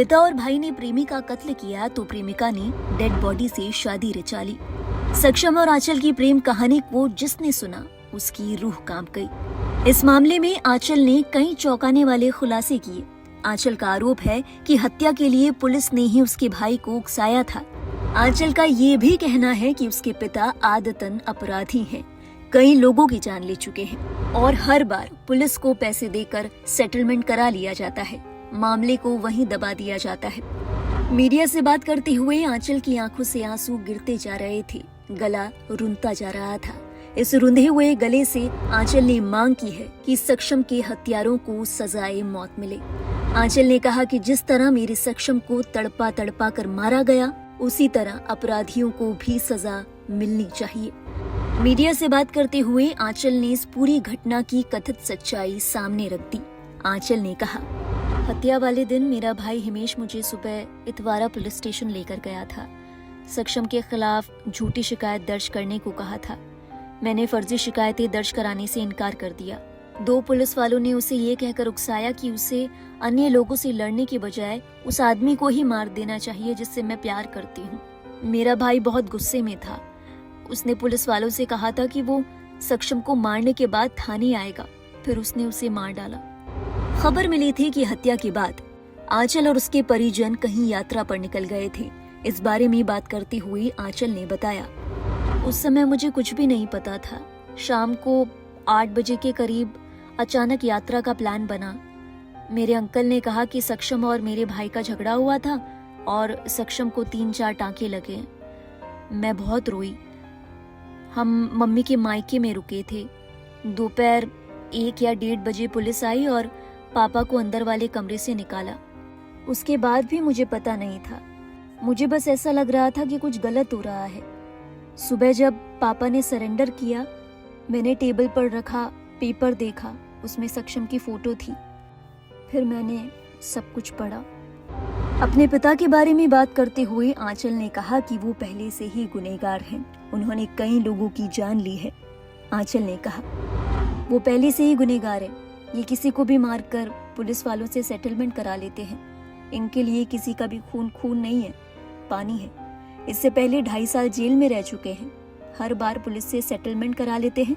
पिता और भाई ने प्रेमी का कत्ल किया तो प्रेमिका ने डेड बॉडी से शादी रचा ली। सक्षम और आंचल की प्रेम कहानी को जिसने सुना उसकी रूह कांप गई। इस मामले में आंचल ने कई चौंकाने वाले खुलासे किए। आंचल का आरोप है कि हत्या के लिए पुलिस ने ही उसके भाई को उकसाया था। आंचल का ये भी कहना है कि उसके पिता आदतन अपराधी हैं, कई लोगों की जान ले चुके हैं और हर बार पुलिस को पैसे देकर सेटलमेंट करा लिया जाता है, मामले को वहीं दबा दिया जाता है। मीडिया से बात करते हुए आंचल की आंखों से आंसू गिरते जा रहे थे, गला रुंधता जा रहा था। इस रुंधे हुए गले से आंचल ने मांग की है कि सक्षम के हत्यारों को सजाए मौत मिले। आंचल ने कहा कि जिस तरह मेरे सक्षम को तड़पा तड़पा कर मारा गया, उसी तरह अपराधियों को भी सजा मिलनी चाहिए। मीडिया से बात करते हुए आंचल ने इस पूरी घटना की कथित सच्चाई सामने रख दी। आंचल ने कहा, हत्या वाले दिन मेरा भाई हिमेश मुझे सुबह इतवारा पुलिस स्टेशन लेकर गया था। सक्षम के खिलाफ झूठी शिकायत दर्ज करने को कहा था। मैंने फर्जी शिकायतें दर्ज कराने से इनकार कर दिया। 2 पुलिस वालों ने उसे ये कहकर उकसाया कि उसे अन्य लोगों से लड़ने के बजाय उस आदमी को ही मार देना चाहिए जिससे मैं प्यार करती हूँ। मेरा भाई बहुत गुस्से में था। उसने पुलिस वालों से कहा था कि वो सक्षम को मारने के बाद थाने आएगा, फिर उसने उसे मार डाला। खबर मिली थी कि हत्या के बाद आंचल और उसके परिजन कहीं यात्रा पर निकल गए थे। इस बारे में बात करते हुए आंचल ने बताया, उस समय मुझे कुछ भी नहीं पता था। शाम को 8 बजे के करीब अचानक यात्रा का प्लान बना। मेरे अंकल ने कहा कि सक्षम और मेरे भाई का झगड़ा हुआ था और सक्षम को 3-4 टांके लगे। मैं बहुत रोई। हम मम्मी के मायके में रुके थे। दोपहर 1 या 1:30 बजे पुलिस आई और पापा को अंदर वाले कमरे से निकाला। उसके बाद भी मुझे पता नहीं था। मुझे बस ऐसा लग रहा था कि कुछ गलत हो रहा है। सुबह जब पापा ने सरेंडर किया, मैंने टेबल पर रखा पेपर देखा, उसमें सक्षम की फोटो थी। फिर मैंने सब कुछ पढ़ा। अपने पिता के बारे में बात करते हुए आंचल ने कहा कि वो पहले से ही गुनहगार हैं। उन्होंने कई लोगों की जान ली है। आंचल ने कहा, वो पहले से ही गुनहगार है। ये किसी को भी मारकर पुलिस वालों से सेटलमेंट करा लेते हैं। इनके लिए किसी का भी खून नहीं है, पानी है। इससे पहले 2.5 साल जेल में रह चुके हैं। हर बार पुलिस से सेटलमेंट करा लेते हैं,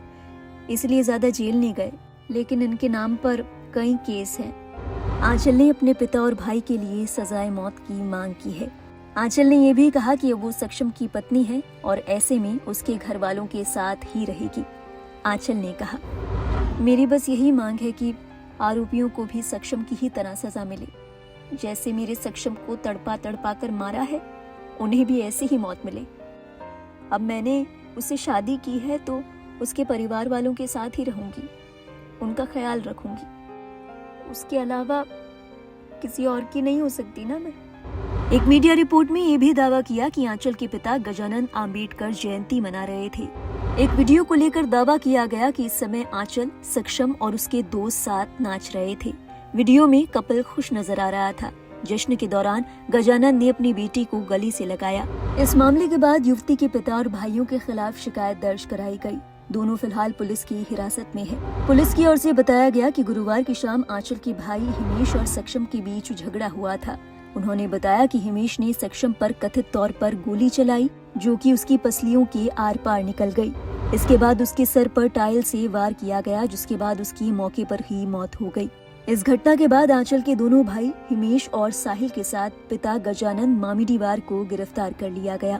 इसलिए ज्यादा जेल नहीं गए, लेकिन इनके नाम पर कई केस हैं। आंचल ने अपने पिता और भाई के लिए सजाए मौत की मांग की है। आंचल ने यह भी कहा कि वो सक्षम की पत्नी है और ऐसे में उसके घर वालों के साथ ही रहेगी। आंचल ने कहा, मेरी बस यही मांग है कि आरोपियों को भी सक्षम की ही तरह सजा मिले। जैसे मेरे सक्षम को तड़पा तड़पा कर मारा है, उन्हें भी ऐसी ही मौत मिले। अब मैंने उससे शादी की है तो उसके परिवार वालों के साथ ही रहूंगी, उनका ख्याल रखूंगी। उसके अलावा किसी और की नहीं हो सकती ना मैं। एक मीडिया रिपोर्ट में ये भी दावा किया कि आंचल के पिता गजानन आम्बेडकर जयंती मना रहे थे। एक वीडियो को लेकर दावा किया गया कि इस समय आंचल, सक्षम और उसके दोस्त साथ नाच रहे थे। वीडियो में कपल खुश नजर आ रहा था। जश्न के दौरान गजानन ने अपनी बेटी को गले से लगाया। इस मामले के बाद युवती के पिता और भाइयों के खिलाफ शिकायत दर्ज कराई गई। दोनों फिलहाल पुलिस की हिरासत में है। पुलिस की ओर से बताया गया कि गुरुवार की शाम आंचल के भाई हिमेश और सक्षम के बीच झगड़ा हुआ था। उन्होंने बताया कि हिमेश ने सक्षम पर कथित तौर पर गोली चलाई, जो कि उसकी पसलियों के आर पार निकल गई। इसके बाद उसके सर पर टाइल से वार किया गया, जिसके बाद उसकी मौके पर ही मौत हो गई। इस घटना के बाद आंचल के दोनों भाई हिमेश और साहिल के साथ पिता गजानन मामिडीवार को गिरफ्तार कर लिया गया।